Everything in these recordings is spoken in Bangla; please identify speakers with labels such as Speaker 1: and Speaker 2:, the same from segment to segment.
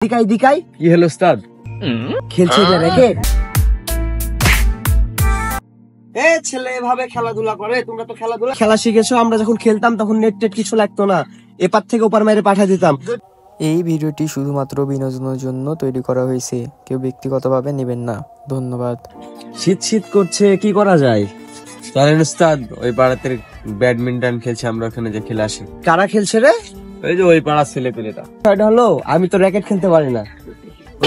Speaker 1: দিকাই দিকাই
Speaker 2: কি হলো উস্তাদ?
Speaker 1: খেলছে যে রেকেট। ছেলে এভাবে খেলাধুলা করে, তোমরা তো খেলা শিখেছো। আমরা যখন খেলতাম তখন নেট টেট কিছু লাগতো না, এপার থেকে ওপার মেরে পাঠিয়ে দিতাম।
Speaker 3: এই ভিডিওটি শুধুমাত্র বিনোদনের জন্য তৈরি করা হয়েছে, কেউ ব্যক্তিগতভাবে নেবেন না। ধন্যবাদ।
Speaker 1: শীত শীত করছে, কি করা যায়?
Speaker 2: চলেন উস্তাদ, ওই পাড়াতে ব্যাডমিন্টন খেলছে, আমরা ওখানে যে খেলে আসি।
Speaker 1: কারা খেলছে রে?
Speaker 2: ওই যে ওই পাড়ার ছেলে পেলেটা।
Speaker 1: এটা হলো, আমি তো র্যাকেট খেলতে পারি না।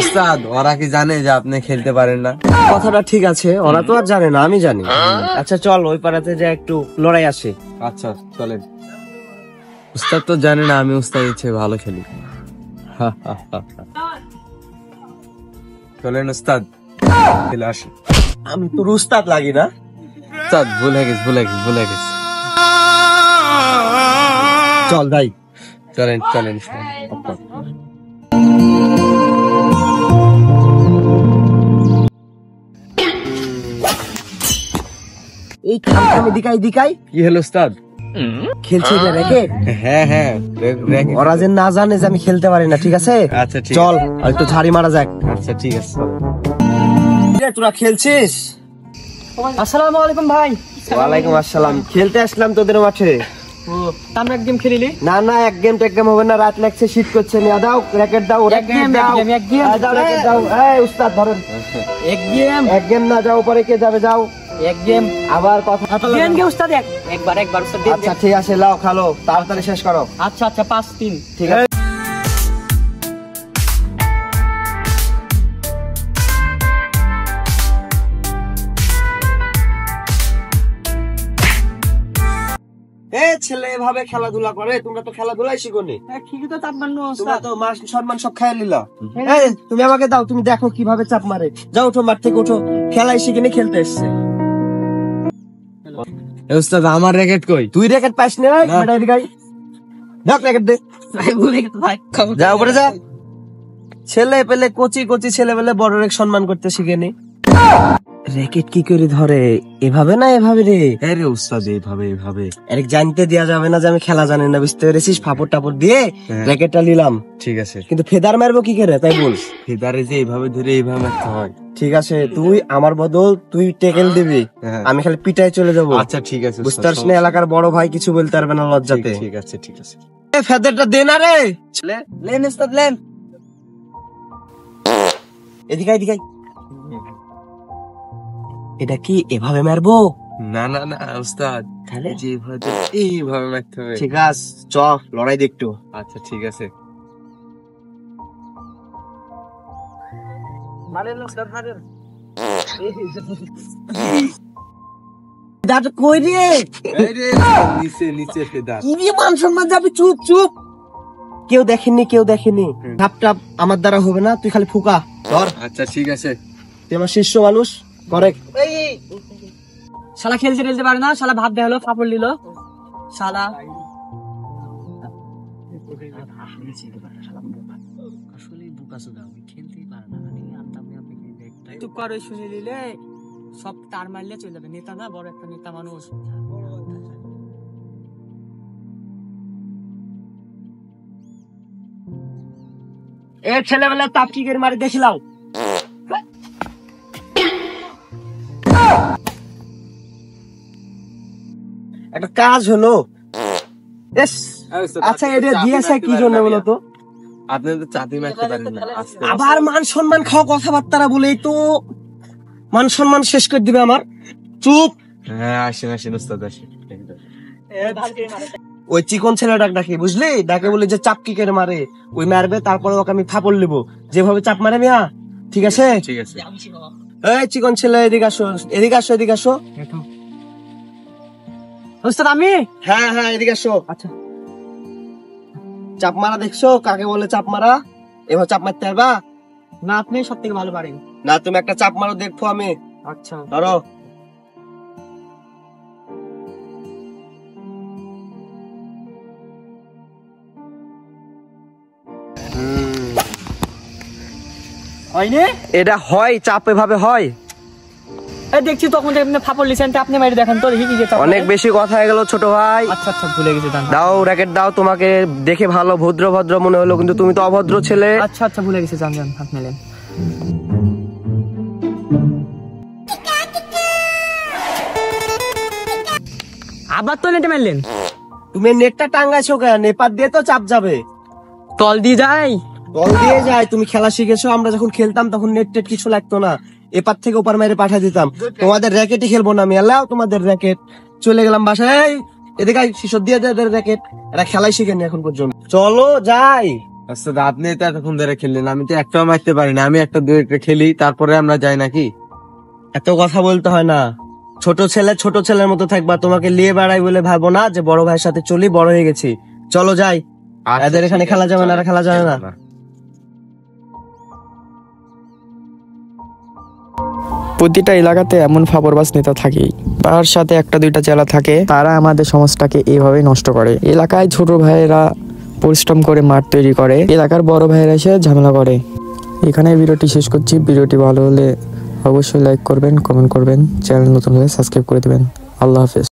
Speaker 2: উস্তাদ, ওরা কি জানে যে আপনি খেলতে পারেন না?
Speaker 1: কথাটা ঠিক আছে, ওরা তো আর জানে না, আমি জানি। আচ্ছা চল ওই পাড়াতে যে একটু লড়াই আসে।
Speaker 2: আচ্ছা চলেন। উস্তাদ তো জানে না আমি উস্তাদ ইচ্ছে ভালো খেলি। চলেন উস্তাদ, খেলে আসি।
Speaker 1: আমি তো উস্তাদ লাগি না।
Speaker 2: উস্তাদ ভুলে গেছি।
Speaker 1: চল ভাই,
Speaker 2: চলেন।
Speaker 1: এই খামখামি দিকাই
Speaker 2: কি হলো উস্তাদ?
Speaker 1: খেলছে যে র্যাকেট।
Speaker 2: হ্যাঁ
Speaker 1: ওরা যে না জানে যে আমি খেলতে পারি না, ঠিক আছে?
Speaker 2: আচ্ছা ঠিক
Speaker 1: চল আর একটু ঝাড়ি মারা যাক।
Speaker 2: আচ্ছা ঠিক আছে।
Speaker 1: তোরা খেলছিস?
Speaker 4: আসসালামু আলাইকুম ভাই।
Speaker 1: ওয়ালাইকুম আসসালাম। খেলতে আসলাম তোদের মাঠে।
Speaker 4: আমরা এক গেম খেলিলি?
Speaker 1: না এক গেম হবে না, রাত লাগছে, শীত করছে। নিয়ে দাও র্যাকেট, দাও র্যাকেট দাও। দাও র্যাকেট দাও। এই উস্তাদ ধরেন। এক গেম না, যাও পরে কে যাবে, যাও।
Speaker 4: এক গেম
Speaker 1: আবার কথা
Speaker 4: দেন গে উস্তাদ, একবার উস্তাদ দেন।
Speaker 1: আচ্ছা ঠিক আছে, লাও খালো, তাড়াতাড়ি শেষ করো।
Speaker 4: আচ্ছা 5-3
Speaker 1: ঠিক আছে। ছেলে এভাবে খেলাধুলা করে, তোমরা তো খেলাধুলাই শিখোনি।
Speaker 4: ঠিকই তো চাপ মারনো
Speaker 1: তোমরা
Speaker 4: উস্তাদ।
Speaker 1: তো মান সম্মান সব খাইয়ে নিলা। তুমি আমাকে দাও, তুমি দেখো কিভাবে চাপ মারে। যাও ওঠো, মাঠ থেকে ওঠো, খেলাই শিখিনি, খেলতে এসছে।
Speaker 2: উস্তাদ আমার র্যাকেট কই?
Speaker 1: তুই র্যাকেট পাস না? র্যাকেট দে,
Speaker 4: ভাই ভুলে গেছি ভাই।
Speaker 1: যা উপরে যা। ছেলে পেলে কচি ছেলে পেলে বড় রেক সম্মান করতে শিখেনি। র্যাকেট কি করে ধরে? এভাবে না এভাবে রে।
Speaker 2: হ্যাঁ রে উস্তাদ, এইভাবে
Speaker 1: এর জানতে দেয়া যাবে না যে আমি খেলা জানি না, বুঝতে পেরেছিস? ফাপড় টাপড় দিয়ে র্যাকেটটা নিলাম,
Speaker 2: ঠিক আছে।
Speaker 1: কিন্তু ফেদার মারবো কি করে তাই বল।
Speaker 2: ফেদারে যে এইভাবে ধরে এইভাবে মারতে হয়।
Speaker 1: ঠিক আছে, তুই আমার বদল তুই টেকেল দিবি, আমি খালি পিটায় চলে যাবো।
Speaker 2: আচ্ছা ঠিক আছে।
Speaker 1: বুঝতে পারছিস না? এলাকার বড় ভাই কিছু বলতে পারবে না লজ্জাতে।
Speaker 2: ঠিক আছে।
Speaker 1: ফেদারটা দে না রে।
Speaker 4: লেন উস্তাদ লেন।
Speaker 1: এদিকে এটা কি এভাবে মারবো?
Speaker 2: না উস্তাদ,
Speaker 1: তাহলে
Speaker 2: এইভাবে মারতে হবে।
Speaker 1: ঠিক আছে, চ লড়াই দে একটু।
Speaker 2: আচ্ছা ঠিক আছে।
Speaker 4: মারেন উস্তাদ মারেন।
Speaker 1: দাঁত কই রে?
Speaker 2: এই রে, নিচে ফেদার।
Speaker 1: কি দিয়ে মান সম্মান যাবে? চুপ। কেউ দেখেনি। টাপ আমার দ্বারা হবে না, তুই খালি ফুকা ধর।
Speaker 2: আচ্ছা ঠিক আছে।
Speaker 1: তুই আমার শিষ্য মানুষ, করেক্ট।
Speaker 4: শালা খেলতে পারে না, শালা ভাত দেখালো, ফাপড় নিল শালা। তুই করে শুনে নিলে সব তার মারলে চলে যাবে। নেতা না, বড় একটা নেতা মানুষ।
Speaker 1: এ ছেলেবেলা তাপ কি করে মারি দেখিলাও। একটা কাজ হলো। আচ্ছা এটা দিয়েছে কি জন্য বলো তো?
Speaker 2: আপনি তো চাপি মারতে পারেন না।
Speaker 1: আবার মান সম্মান খাওয়া কথাবার্তা বলেই তো মান সম্মান শেষ করে দিবে আমার। চুপ।
Speaker 2: হ্যাঁ আসেন উস্তাদ আসেন।
Speaker 1: ওই চিকন ছেলেটা ডাকে, বুঝলি? ডাকে বলে যে চাপ কি করে মারে, ওই মারবে, তারপরে ওকে আমি ফাপড় লিবো যেভাবে চাপ মারে মিয়া। ঠিক আছে। এই চিকন ছেলে এদিকে আসো।
Speaker 4: উস্তাদ আমি?
Speaker 1: হ্যাঁ এদিকে আসো।
Speaker 4: আচ্ছা।
Speaker 1: চাপ মারা দেখছো কাকে বলে? চাপ মারা এভাবে চাপ মারতে পারবা
Speaker 4: না, আপনি সব থেকে ভালো পারেন।
Speaker 1: না? তুমি একটা চাপ মারো, দেখবো আমি।
Speaker 4: আচ্ছা
Speaker 1: ধরো।
Speaker 4: হয়নি?
Speaker 1: এটা হয়, চাপ এভাবে হয়।
Speaker 4: এই দেখছি তখন যে আপনি ফাপড় লিছেন, তা আপনি মারি দেখেন তো, দেখি কি যেতে
Speaker 1: অনেক বেশি কথা হয়ে গেল ছোট ভাই।
Speaker 4: আচ্ছা আচ্ছা, ভুলে গেছি দান।
Speaker 1: দাও র্যাকেট দাও, তোমাকে দেখে ভালো ভদ্র ভদ্র মনে হলো, কিন্তু তুমি তো অভদ্র ছেলে।
Speaker 4: আচ্ছা আচ্ছা, ভুলে গেছি, জান হাত মেলেন। আবার তো নেটে মারলেন।
Speaker 1: তুমি নেটটা টাঙ্গাইছো কেন? নেপার দিয়ে তো চাপ যাবে।
Speaker 4: তল দিয়ে যাই।
Speaker 1: বল দিয়ে যায়। তুমি খেলা শিখেছো, আমরা যখন খেলতাম তখন নেট টেট কিছু লাগতো না, এপার থেকে ওপার মেরে পাঠিয়ে দিতাম। তোমাদের র্যাকেটই খেলবো না আমি, এলাও তোমাদের র্যাকেট। চলে গেলাম বাসায়। এই, এদিকে আয়, শিশর দিয়ে দেয় র্যাকেট। এরা খেলাই শিখেনি এখন পর্যন্ত। চলো যাই।
Speaker 2: আচ্ছা আপনি তো এতক্ষণ ধরে খেললেন, আমি তো একটাও মারতে পারি না। আমি একটা দুইটা খেলি, তারপরে আমরা যাই নাকি?
Speaker 1: এত কথা বলতে হয় না। ছোট ছেলে ছোট ছেলের মতো থাকবা। তোমাকে নিয়ে বেড়াই বলে ভাবো না যে বড় ভাইয়ের সাথে চলি, বড় হয়ে গেছি। চলো যাই।
Speaker 2: আচ্ছা,
Speaker 1: এদের এখানে
Speaker 2: ঠিক
Speaker 1: খেলা
Speaker 2: আছে,
Speaker 1: যাবে না, এরা খেলা যাবে না।
Speaker 3: প্রতিটা এলাকাতে এমন ফাপড়বাজ নেতা থাকেই, তার সাথে একটা দুইটা চেলা থাকে, তারা আমাদের সমাজটাকে এইভাবেই নষ্ট করে। এলাকায় ছোট ভাইয়েরা পরিশ্রম করে মাঠ তৈরি করে, এলাকার বড় ভাইয়েরা এসে ঝামেলা করে। এখানে ভিডিওটি শেষ করছি। ভিডিওটি ভালো হলে অবশ্যই লাইক করবেন, কমেন্ট করবেন, চ্যানেল নতুন হলে সাবস্ক্রাইব করে দেবেন। আল্লাহ হাফেজ।